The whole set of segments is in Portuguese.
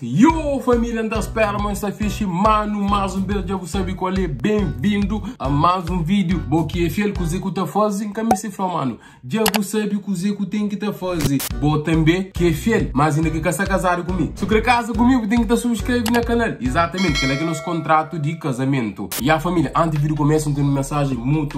Yo, família da Sperma, está fixe, mano, mais um beijo, já você sabe qual é, bem-vindo a mais um vídeo. Bom, que é fiel, que você está fazendo, que me se fala, mano, já você sabe que você tem que estar fazendo. Bom, também, que é fiel, mas ainda que está casado comigo. Se quer casar comigo, tem que estar subscrevendo no canal. Exatamente, que é nosso contrato de casamento. E a família, antes do vídeo começa, tem uma mensagem muito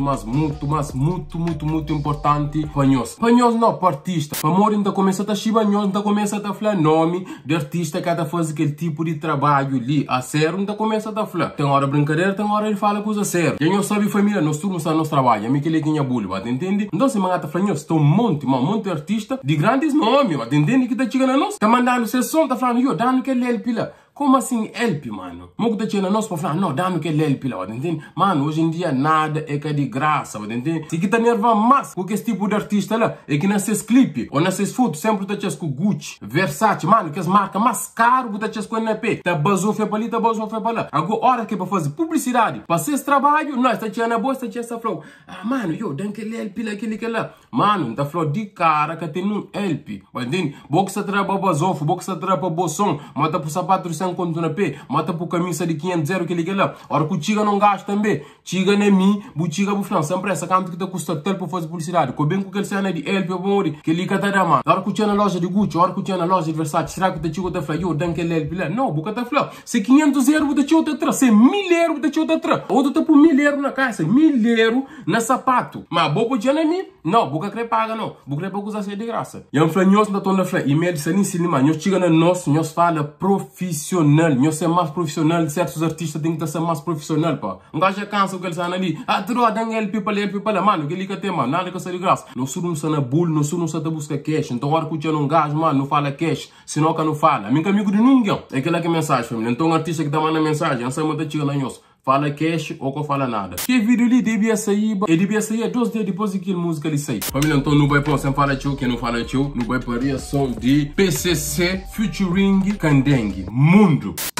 importante para nós. Para nós não, para artista. Para morrer, ainda começa a chibar, nós ainda começa a falar nome de artista que está fazendo aquele tipo de trabalho ali a sério, ainda começa a falar. Tem hora brincadeira, tem hora ele fala coisa séria. E nós sabe, família, nós tudo está no nosso trabalho. A mim que ele ganha bulho, entende? Então, se manga tá falando, nós estão um monte de artista de grandes nomes, entende? Que tá chegando a nós. Tá mandando sessão, tá falando, yo, dando que ele é pila. Como assim help, mano? Mogo tá chegando a nós para falar, não, dá-me que ele help lá, entende? Mano, hoje em dia nada é que de graça, entende? Se que tá nervando mais com esse tipo de artista lá, é que nesses clipes ou nessas fotos sempre tá chegando com Gucci, Versace, mano, que as marcas mais caras que tá chegando com NP, tá bazou foi para ali, tá bazou foi para lá. Agora, hora que é para fazer publicidade, para esse trabalho, nós tá chegando a boa, tá chegando essa flow. Ah, mano, yo, dá que ele help lá, aquele que lá. Mano, tá falando de cara que tem um help, entende? Boa você trabalha para bazou, boa você trabalha para bolsão, mata pro sapato sem conto na pé, mata por camisa de 500 0 que liga lá. Ora que o chiga não gasta também. Chiga nem mim, o chiga pro final. Sempre essa canto que tá custando tanto para fazer publicidade. Que bem com aquele cena de help, eu vou que liga tá da mano. Ora que o tinha na loja de Gucci, ora que o tinha na loja de Versace. Será que o chiga tá falando, yo, dan que ele help lá? Não, boca tá falando. Se 500 € o chiga tá atrás, se 1000 € o chiga tá atrás. Ou tu tá por 1000 € na casa, 1000 € na sapato. Mas boca tinha na mim? Não, boca quer paga não. Boca quer usar de graça. E eu falei, nós não tô na frente. E me disse nem cinema, nós chiga na nós fala profissional. Nós é mais profissional, certos artistas têm que ser mais profissional, pá. Um gajo já cansa o que eles estão ali. Ah, tu não dá help para lá, mano, que ele quer ter, mano, nada que seja de graça. Nós não somos na bull, nós não somos a buscar cash. Então, hora que o um gajo, mano, não fala cash, senão que não fala. A minha amigo de ninguém. É aquela que é mensagem, família. Então, um artista que dá uma mensagem, não sabe muito lá nós. Fala cash ou que fala nada. Que vídeo ali devia sair, e devia sair 2 dias depois que a música ali sair. Família, então não vai para sem falar tio, quem não fala tio, não vai para a reação de PCC featuring Kandengue. Mundo. PCC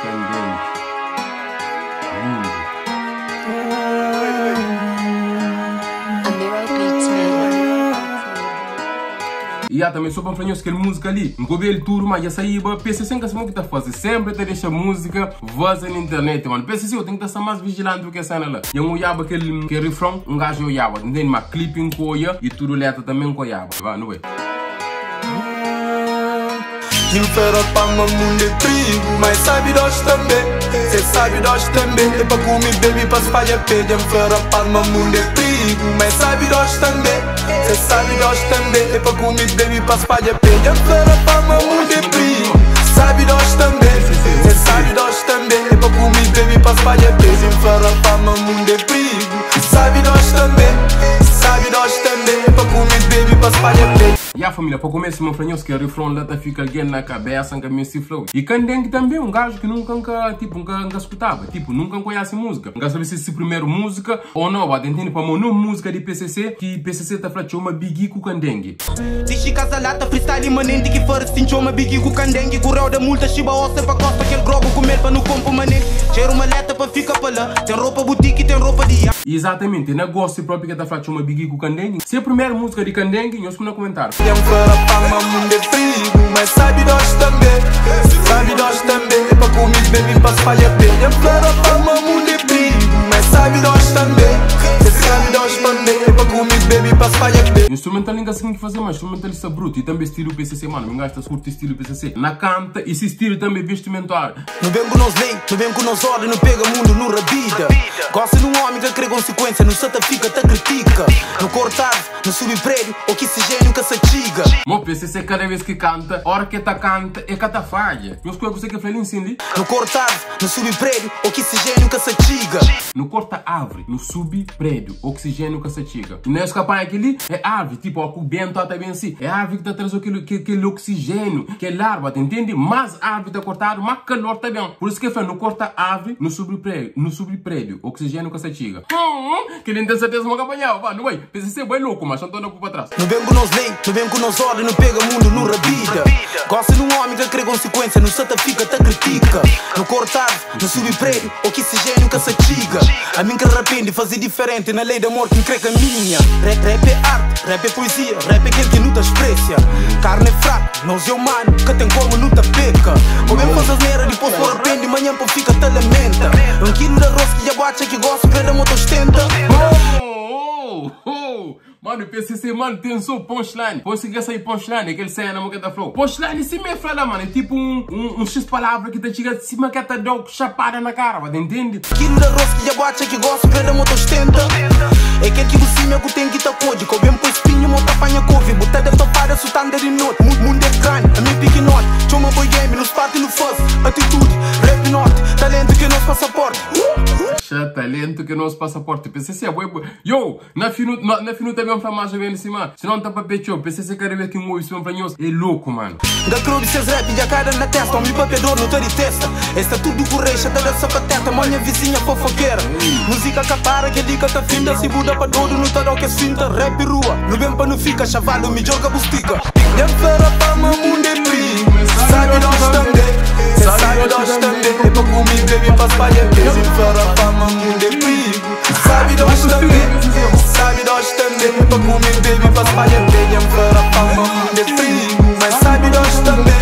Kandengue. Mundo. E também só para falar aquela música ali, não coube ele tudo, mas já saiu, PCC que que tá fazendo, sempre te deixa música vaza na internet, mano. PCC eu tenho que estar mais vigilante do que essa lá. E eu olhava aquele refrão, um gajo olhava, entende? Mas clipe em coia e tudo letra também coiava, vai, não é? Não fera para o mundo é trigo, mas sabe nós também. Cê sabe nós também. É para comer baby para espalhar pede. Não fera para o mundo é trigo, mas sabe nós também. Cê sabe nós também. É para comer baby para espalhar pede. Não fera para o mundo é trigo, sabe nós também. Cê sabe nós também. É para comer baby para espalhar pede. Não fera para o mundo é trigo, sabe nós também. Sabe nós também. É para comer baby para espalhar pede. E a família, para começar, meu franhos, que o refrão lá fica alguém na cabeça, que me se flow. E Kandengue também, um gajo que nunca escutava, tipo, nunca conhece música. Nunca sabe se é primeiro música ou não, entende? Para mim, não música de PCC, que PCC tá falando uma biggie com Kandengue. Se casa lata, freestyle imanente, que for assim, uma biggie com Kandengue. Correu da multa, chiba, ossa, para costa, aquele grogo, comer para no compo manente. Cheiro uma leta para ficar para lá, tem roupa boutique, tem roupa de... Exatamente, negócio próprio que tá falando uma biggie com Kandengue. Se é a primeira música de Kandengue, nós vamos comentar. Não fera para o mundo é trigo, mas sabe nós também. Sabe nós também. É para comer baby para espalhar pede. Não fera para o mundo é trigo, mas sabe nós também. Sabe nós também. É para comer baby para espalhar pede. Instrumental ninguém sabe o que fazer, mas instrumentalista bruto. E também estilo PCC, mano. Me gasta curto estilo PCC. Na canta, esse estilo também vestimental. Não vem com nós nem, não vem com nós ordem, não pega mundo, não rabida. Gosta de um homem que crê consequência, não santa fica, te critica. Não cortar, não subir prédio, ou que esse gênio que se chiga. Mo PCC cada vez que canta, hora que tá canta, é que tá falha. Meus colegas você que falei em sim, não cortar, não subir prédio, oxigênio que se chiga. Não corta árvore, não subir prédio, oxigênio que se chiga. E não é escapar aquele, é árvore, tipo, o vento tá bem assim. É árvore que tá trazendo aquele oxigênio, que é larva, tá entende? Mas a árvore tá cortada, mas calor tá bem. Por isso que não corta árvore, não subir prédio, oxigênio que se chiga. Que nem tem certeza que apanhava, não é? PCC vai louco, mas não tô para trás. Não vem com nós nem, não vem com nós ordem, não pega mundo, não rabida. Gosta de um homem que crê consequência, não santa fica, te critica. Não cortar, não subir prédio, oxigênio que se chiga. A mim que arrepende fazer diferente, na lei da morte me crê que a minha. Rap é arte, rap é poesia. dia, rap é aquele que não te exprecia. Carne fraca, nós é humano, que tem como não te peca. Comemos coisas neiras, depois por arrepende, manhã para fica te lamenta. Um quilo de arroz que já bate, que gosta, prenda moto ostenta. Mano, PCC, mano, tem só punchline. Consegui sair punchline, aquele cena que tá flow. Punchline, se me fala, mano, é tipo um X palavra que te chega de cima que te dá chapada na cara, mas entende? Quilo de arroz que já bate, que gosta, prenda moto ostenta. É aquele que você me tem que tá code. Que eu venho pro espinho, monta apanha couve. Botar deve topar, é sutanda de note. Mundo é grande, a minha pique note. Chama boy game, nos parte no fuzz. Atitude, rap note. Talento que é nosso passaporte. Talento que é nosso passaporte. PCC, yo, na finu também vamos mais ou menos assim, mano. Se não tá pra pecho, PCC quer ver que um isso pra nós é louco, mano. Da cruz seus rap já caem na testa. Homem papedor não te detesta. Esta tudo correia, tá dessa pateta. Minha vizinha fofoqueira. Música capara, que dica tá finda. Se buda pra todo, não tá do que sinta. Rap e rua, no bem pra não fica. Chavalo, me joga bustica. Nem fera pra mamundo é perigo. Sabe nós também. Sabe nós também. É pra comer, baby, pra espalhar. Nem fera pra mamundo é perigo. Sabe nós também. Sabe nós também. É pra comer, baby, pra espalhar. Nem fera pra mamundo é perigo. Mas sabe nós também.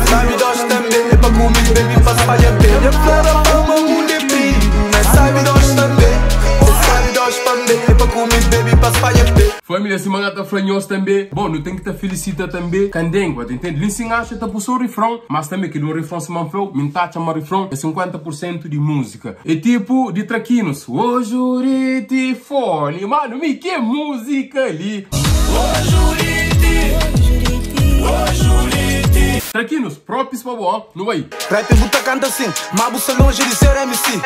Sabe nós também. É pra comer, baby, pra espalhar. Nem fera pra mamundo é perigo. Mas sabe nós também. Sabe nós também. É pra comer, baby, pra espalhar. Família, se manga tá franhos também. Bom, não tem que te felicitar também. Candengo, entende? Linsin acha tá por o refrão, mas também que no refrão se manflou, mintacha uma refrão é 50% de música. É tipo de traquinos. O jurite fone, mano, me que música ali. O jurite. Traquinos, próprios pra bom, não vai. Rap buta canta assim, mabuça longe de ser MC.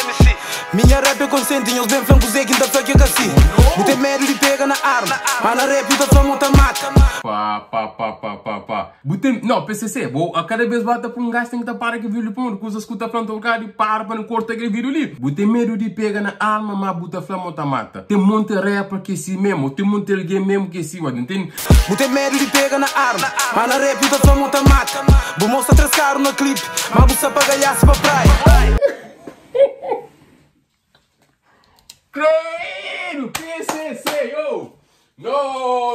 Minha rap é consciente, os bem fãs que ainda fã que assim. Não tem medo de pegar na arma, mas na rap da fã monta mata. Pá. Não, PCC, a cada vez bata pra um gajo tem que tapar aquele vídeo pão, que usa escuta planta o cara e para não cortar aquele vídeo ali. Tem medo de pegar na arma, mas buta fã monta mata. Tem monte rapper que si mesmo, tem monte alguém mesmo que si, entende? Tem medo de pegar na arma, mas na rap da fã monta mata. Vou mostrar 3 caras no clipe, mas você paga iaço pra praia. Creio, PCC, yo! Não,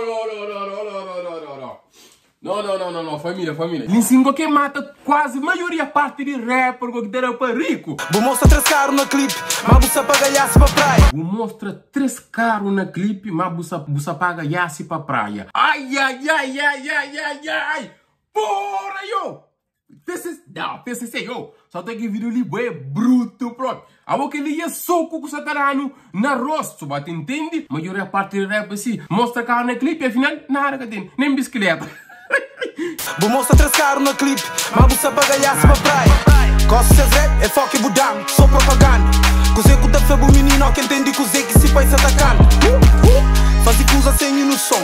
família. Linsingo que mata quase a maioria parte de rapper que deram para rico. Vou mostrar 3 caras no clipe, mas você paga iaço pra praia. Vou mostrar 3 caras no clipe, mas você paga iaço pra praia. Ai. Porra, yo! PCC, yo! Só tem que vídeo ali, é bruto, pronto. A boca ele é soco com o satarano na rosto, bate, entende? A maioria parte de rap assim, mostra carro no clipe e afinal, nada que tem, nem bicicleta. Vou mostrar 3 caras no clipe, mas você paga iaço pra praia. Costa seus rap, é foco e budam, sou propaganda. Cozê com da febo menino, que entende cozê que se faz atacando. Faz que usa sem no som.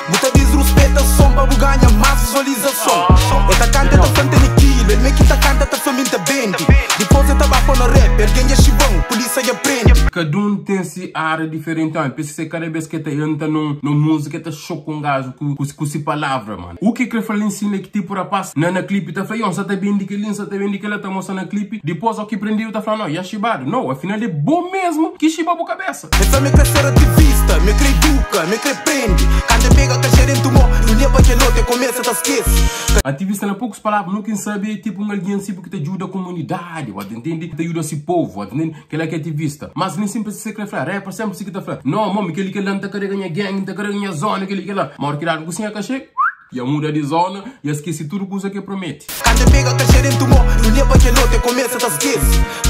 Buta diz respeita som, pra ganha mais visualização. É ta canta, tá fanta de quilo, ele que tá canta, tá família bende. Depois é tabaco no rap, ele ganha chibão, polícia e aprende. Cada um tem essa área diferente, então, PCC cada vez que entra numa música, tá choca um gajo com essa palavra, mano. O que eu falo ensina que tipo rapaz, na clipe, tá falando, só tá bem de que ele, só tá bem de que ela tá mostrando na clipe. Depois o que prendeu, tá falando, não, e a chibado. Não, afinal é bom mesmo que chiba a cabeça. Essa me crescer ativista, me crê educa, me crê prende. Quando pega que gerente tumor, não leva que lote, começa a esquecer. Ativista, na poucas palavras, não quem sabe, tipo um alguém assim que te ajuda a comunidade, entende? Que te ajuda esse povo, entende? Que ele é ativista. Mas nem sempre se quer falar, rapper sempre se quer falar. Não, mami, que ele quer lá, não tá querendo ganhar gang, não tá querendo ganhar zona, que ele quer lá. Mas hora que lá, não cozinha cachê, e a muda de zona, e esquece tudo que que promete. Quando pega que gerente tumor, não leva que lote, começa a esquecer.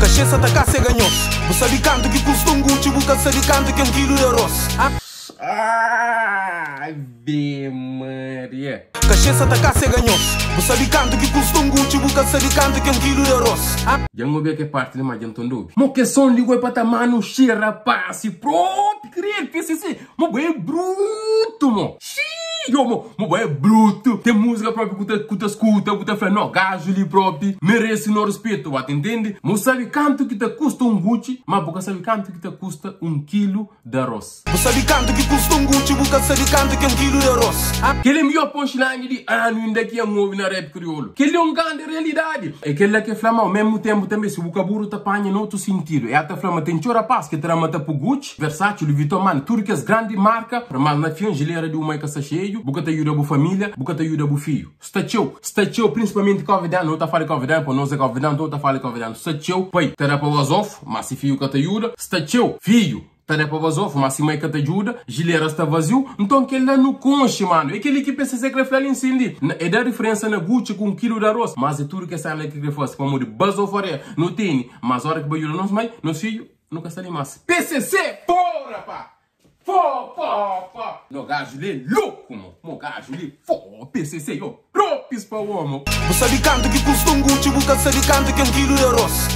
Cachê se atacar, se ganhou. Você sabe quanto que custa um Gucci, você sabe quanto que 1 quilo de arroz. Ave Maria. Cachê se atacar, se ganhou. Você sabe quanto que custa um Gucci, você sabe quanto que 1 quilo de arroz. Já não vê que parte de mais de um mas que som ligou para tamar no cheira passe pronto, querer PCC. Mas é bruto, mo. Mo é bruto. Tem música própria que tu escuta, que tu fala, não, gajo ali próprio, merece no respeito, entende? Mas sabe quanto que te custa um Gucci, mas você sabe quanto que te custa 1 quilo de arroz. Você sabe quanto que custa um Gucci, você sabe quanto que 1 quilo de arroz. Aquele é o melhor punchline de ano ainda que é um na rap crioulo. Aquele é um grande realidade. É aquele que flama ao mesmo tempo também, se o caburo te apanha no outro sentido. É até flama, tem chora paz que te ramata pro Gucci, Versace, Louis Vuitton, mano, tudo que é grande marca, mas na fingileira de uma que está cheio. filho, buca te ajuda a família, buca te ajuda a filho. Está teu, principalmente convidando, não tá falando convidando, para nós é convidando, não tá falando convidando. Está teu, pai, te dá para o azof, mas se filho que te ajuda, está teu, filho. Tá para vazio, mas se mãe que te ajuda, gileira está vazio, então aquele lá no conche, mano. É aquele que pensa que reflete em si. É da diferença na Gucci com 1 quilo de arroz, mas é tudo que sai lá que faz, para morrer, basou fora, não tem, mas a hora que vai ajudar nós mãe, nós filhos, nunca está ali mais. PCC, porra, pá! Pá! No gajo ali, louco, mano. No gajo ali, PCC, ó, propis para o homem. Você sabe canto que custa Gucci, você sabe canto que 1 quilo de arroz.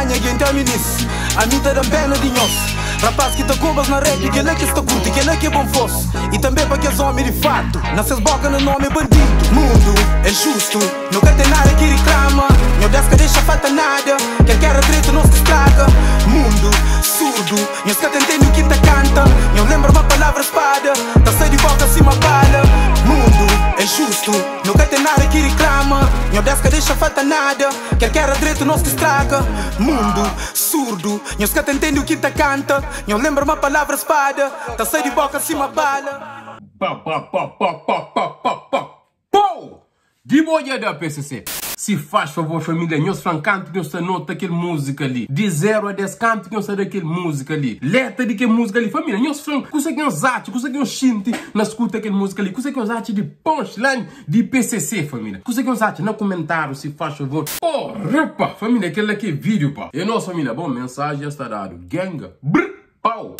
Ninguém tem nisso, a mim tá dando pena de nós. Rapaz que tá cobas na rap, que ele é que está curto, que ele é que é bom fosse. E também para que os homens de fato, nasces boca no nome bandido. Mundo é justo, nunca tem nada que reclama. Não desce deixa falta nada, quem quer direito não se estraga. Mundo surdo, não se entende o que tá canta. Não lembra uma palavra espada, tá sai de boca acima bala. Mundo é justo, nunca tem nada que reclama. Não desce deixa falta nada, quem quer direito não se estraga. Mundo surdo, não se entende o que tá canta. Não lembra uma palavra espada, tá sai de boca acima bala. De boia da PCC. Se faz favor, família, nós canto que nós nota aquele música ali. De 0 a 10 canto que nós daquele música ali. Letra de que música ali. Família, nós conseguimos arte, conseguimos xinte na escuta aquele música ali. Conseguimos arte de punchline de PCC, família. Conseguimos arte no comentário, se faz favor. Porra, família, aquele aqui é vídeo, pá. E nossa família, bom, mensagem está dado. Ganga, brr, pau.